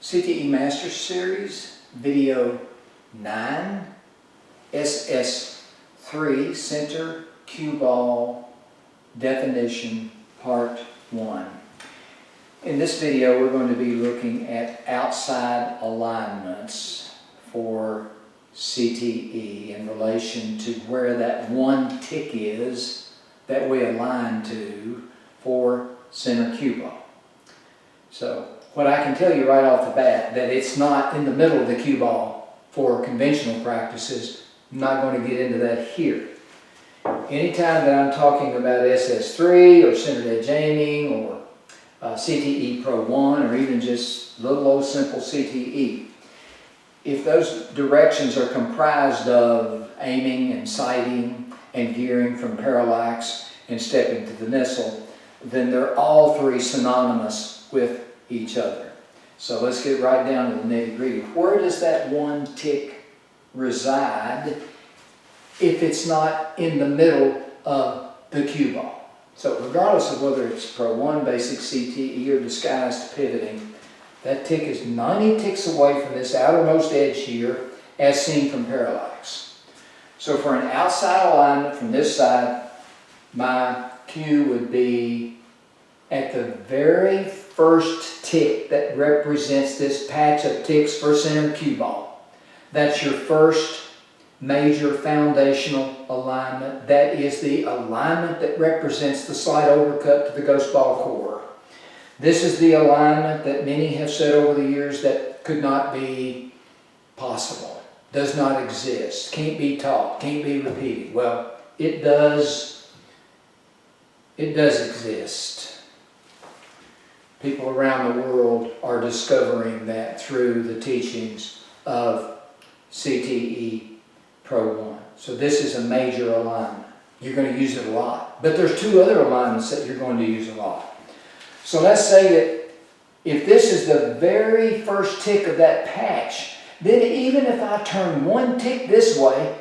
CTE Master Series, Video 9, SS3, Center Cue Ball Definition, Part 1. In this video, we're going to be looking at outside alignments for CTE in relation to where that one tick is that we align to for center cue ball. So, what I can tell you right off the bat, that it's not in the middle of the cue ball for conventional practices. I'm not going to get into that here. Anytime that I'm talking about SS3 or centered edge aiming or CTE Pro 1 or even just little old simple CTE, if those directions are comprised of aiming and sighting and gearing from parallax and stepping to the missile, then they're all three synonymous with each other. So let's get right down to the nitty-gritty. Where does that one tick reside if it's not in the middle of the cue ball? So regardless of whether it's Pro 1, basic CTE, or disguised pivoting, that tick is 90 ticks away from this outermost edge here as seen from parallax. So for an outside alignment from this side, my cue would be at the very first tick that represents this patch of ticks for center cue ball. That's your first major foundational alignment. That is the alignment that represents the slight overcut to the ghost ball core. This is the alignment that many have said over the years that could not be possible, does not exist, can't be taught, can't be repeated. Well, it does exist. People around the world are discovering that through the teachings of CTE Pro 1. So this is a major alignment. You're going to use it a lot. But there's two other alignments that you're going to use a lot. So let's say that if this is the very first tick of that patch, then even if I turn one tick this way,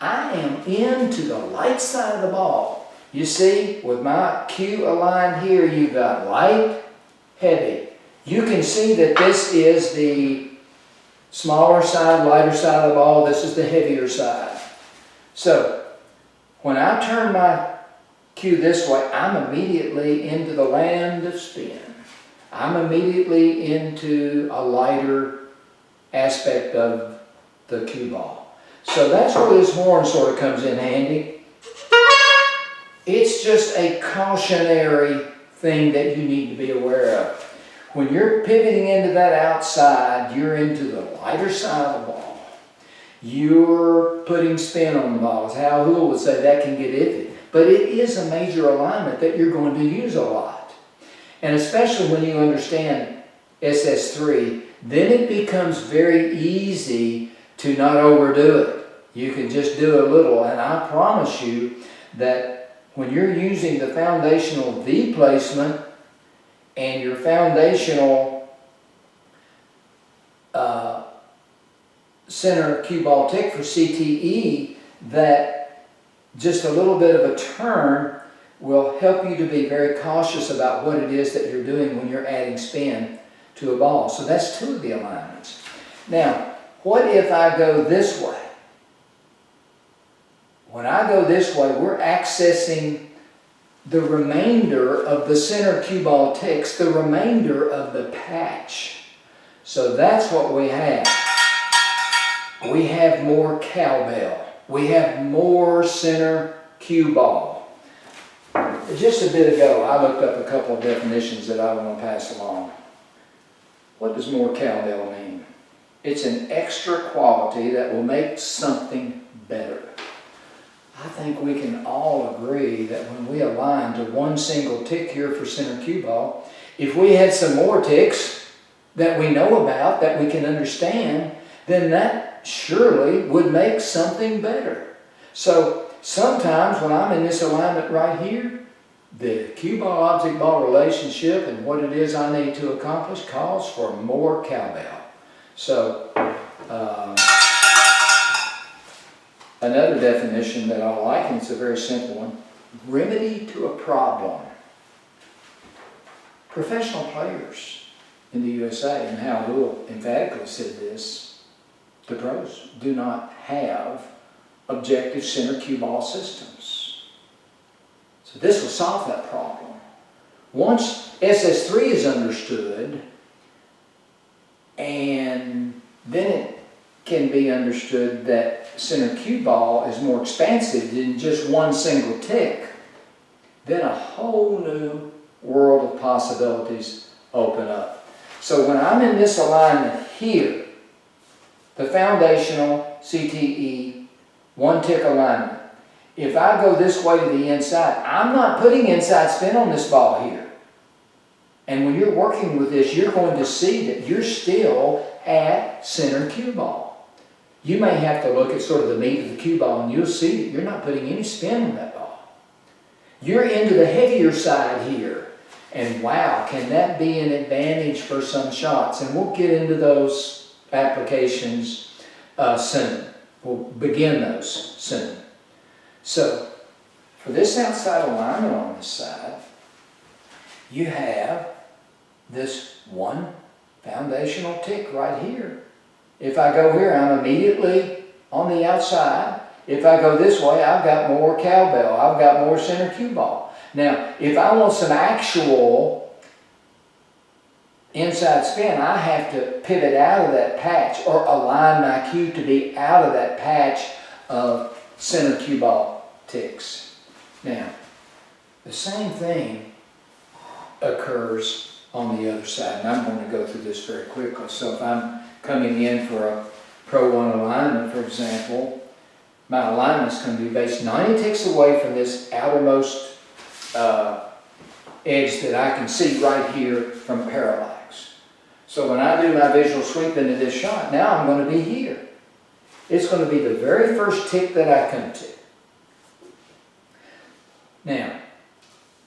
I am into the light side of the ball. You see, with my cue aligned here, you've got light, heavy. You can see that this is the smaller side, lighter side of the ball. This is the heavier side. So, when I turn my cue this way, I'm immediately into the land of spin. I'm immediately into a lighter aspect of the cue ball. So that's where this horn sort of comes in handy. It's just a cautionary thing that you need to be aware of. When you're pivoting into that outside, you're into the lighter side of the ball. You're putting spin on the ball. As Hal Houle would say, that can get iffy. But it is a major alignment that you're going to use a lot. And especially when you understand SS3, then it becomes very easy to not overdo it. You can just do a little, and I promise you that when you're using the foundational V placement and your foundational center cue ball tick for CTE, that just a little bit of a turn will help you to be very cautious about what it is that you're doing when you're adding spin to a ball. So that's two of the alignments. Now, what if I go this way? When I go this way, we're accessing the remainder of the center cue ball ticks, the remainder of the patch. So that's what we have. We have more cowbell. We have more center cue ball. Just a bit ago, I looked up a couple of definitions that I want to pass along. What does more cowbell mean? It's an extra quality that will make something better. I think we can all agree that when we align to one single tick here for center cue ball, if we had some more ticks that we know about, that we can understand, then that surely would make something better. So sometimes when I'm in this alignment right here, the cue ball object ball relationship and what it is I need to accomplish calls for more cowbell. So another definition that I like, and it's a very simple one, remedy to a problem. Professional players in the USA, and Hal Lewell emphatically said this, the pros do not have objective center cue ball systems. So this will solve that problem. Once SS3 is understood, and then it can be understood that center cue ball is more expansive than just one single tick, then a whole new world of possibilities open up. So when I'm in this alignment here, the foundational CTE one tick alignment, if I go this way to the inside, I'm not putting inside spin on this ball here. And when you're working with this, you're going to see that you're still at center cue ball. You may have to look at sort of the meat of the cue ball and you'll see that you're not putting any spin on that ball. You're into the heavier side here. And wow, can that be an advantage for some shots? And we'll get into those applications soon. We'll begin those soon. So, for this outside alignment on this side, you have this one foundational tick right here. If I go here, I'm immediately on the outside. If I go this way, I've got more cowbell. I've got more center cue ball. Now, if I want some actual inside spin, I have to pivot out of that patch or align my cue to be out of that patch of center cue ball ticks. Now, the same thing occurs on the other side, and I'm going to go through this very quickly. So if I'm coming in for a Pro 1 alignment, for example, my alignment's going to be based 90 ticks away from this outermost edge that I can see right here from parallax. So when I do my visual sweep into this shot, now I'm going to be here. It's going to be the very first tick that I come to. Now,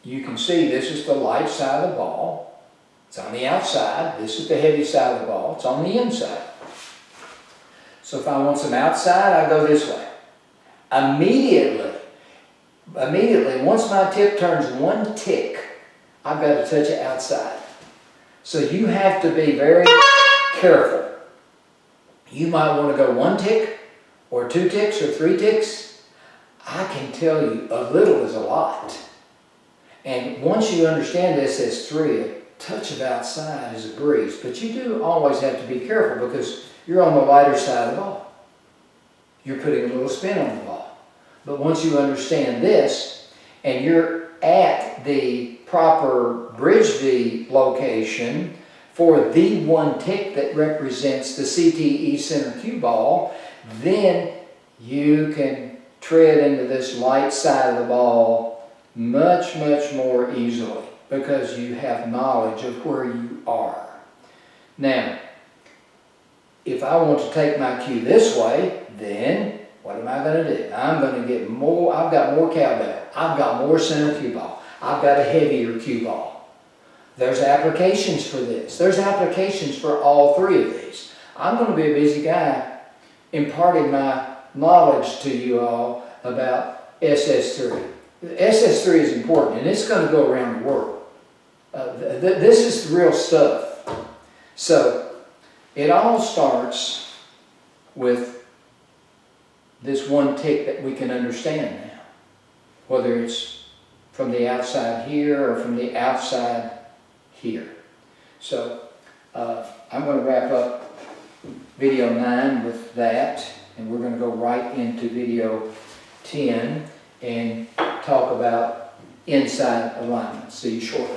you can see this is the light side of the ball. It's on the outside. This is the heavy side of the ball. It's on the inside. So if I want some outside, I go this way. Immediately, once my tip turns one tick, I've got to touch it outside. So you have to be very careful. You might want to go one tick, or 2 ticks, or 3 ticks. I can tell you, a little is a lot. And once you understand SS3, a touch of outside is a breeze. But you do always have to be careful because you're on the lighter side of the ball. You're putting a little spin on the ball. But once you understand this, and you're at the proper bridge V location for the one tick that represents the CTE center cue ball, then you can tread into this light side of the ball much, much more easily because you have knowledge of where you are. Now, if I want to take my cue this way, then what am I going to do? I'm going to get more, I've got more cowbell. I've got more center cue ball. I've got a heavier cue ball. There's applications for this. There's applications for all 3 of these. I'm going to be a busy guy imparting my knowledge to you all about SS3. SS3 is important, and it's going to go around the world. This is the real stuff. So, it all starts with this one tick that we can understand now. Whether it's from the outside here or from the outside here. So, I'm going to wrap up video 9 with that, and we're going to go right into video 10 and talk about inside alignment. See you shortly.